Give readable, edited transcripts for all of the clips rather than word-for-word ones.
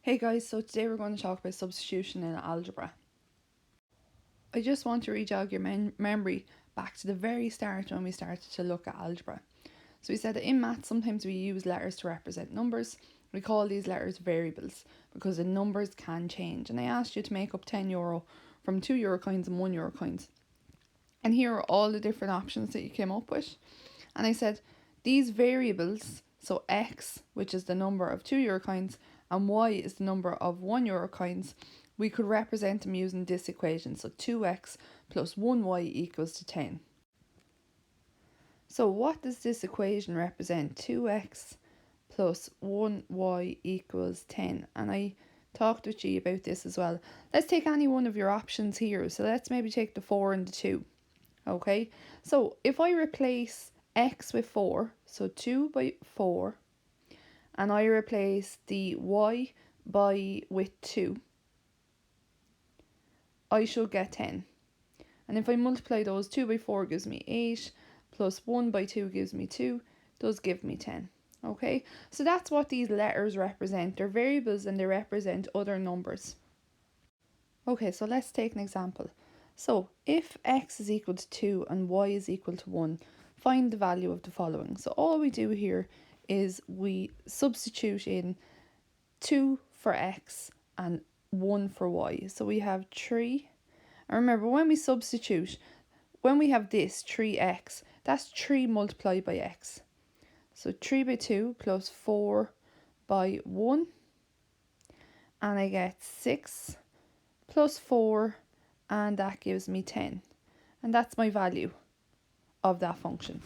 Hey guys, so today we're going to talk about substitution in algebra. I just want to re-jog your memory back to the very start when we started to look at algebra. So we said that in maths sometimes we use letters to represent numbers. We call these letters variables because the numbers can change. And I asked you to make up €10 from €2 coins and €1 coins. And here are all the different options that you came up with. And I said these variables, so x, which is the number of €2 coins, and y is the number of €1 coins, we could represent them using this equation. So 2x plus 1y equals to 10. So what does this equation represent? 2x plus 1y equals 10. And I talked with you about this as well. Let's take any one of your options here. So let's maybe take the 4 and the 2. Okay, so if I replace x with 4, so 2 by 4, and I replace the y with 2, I should get 10. And if I multiply those, 2 by 4 gives me 8, plus 1 by 2 gives me 2, does give me 10. Okay, so that's what these letters represent. They're variables and they represent other numbers. Okay, so let's take an example. So if x is equal to 2 and y is equal to 1, find the value of the following. So all we do here is we substitute in 2 for x and 1 for y. So we have 3. And remember, when we substitute, when we have this 3x, that's 3 multiplied by x. So 3 by 2 plus 4 by 1. And I get 6 plus 4, and that gives me 10. And that's my value of that function.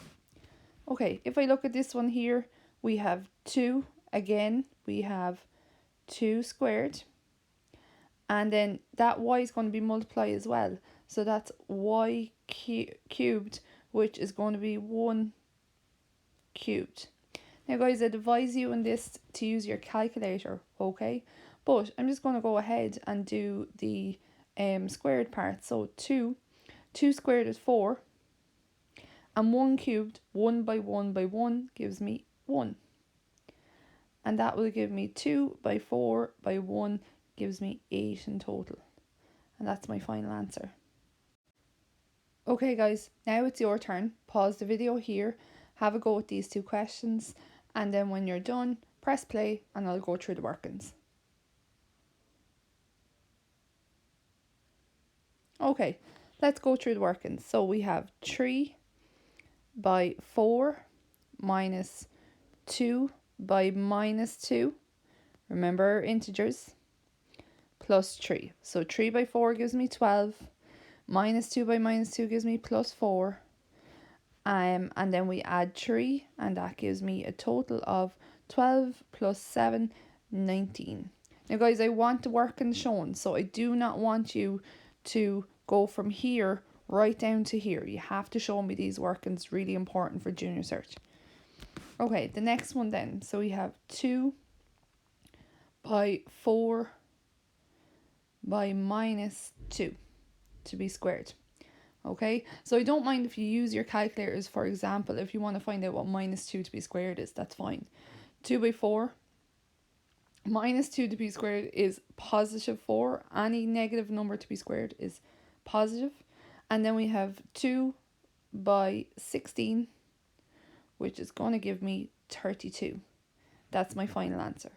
Okay, if I look at this one here, we have 2. Again, we have 2 squared. And then that y is going to be multiplied as well. So that's y cubed, which is going to be 1 cubed. Now guys, I'd advise you in this to use your calculator, okay? But I'm just going to go ahead and do the squared part. So 2 squared is 4. And 1 cubed, 1 by 1 by 1 gives me 1. And that will give me 2 by 4 by 1 gives me 8 in total. And that's my final answer. Okay guys, now it's your turn. Pause the video here, have a go with these two questions, and then when you're done, press play and I'll go through the workings. Okay, let's go through the workings. So we have 3 by 4 minus 2 by minus 2. Remember our integers. Plus 3. So 3 by 4 gives me 12. Minus 2 by minus 2 gives me plus 4. And then we add 3, and that gives me a total of 12 plus 7, 19. Now guys, I want the workings shown, so I do not want you to go from here right down to here. You have to show me these workings, really important for junior cert. Okay, the next one then. So we have 2 by 4 by minus 2 to be squared. Okay, so I don't mind if you use your calculators. For example, if you want to find out what minus 2 to be squared is, that's fine. 2 by 4 minus 2 to be squared is positive 4. Any negative number to be squared is positive. And then we have 2 by 16, which is going to give me 32. That's my final answer.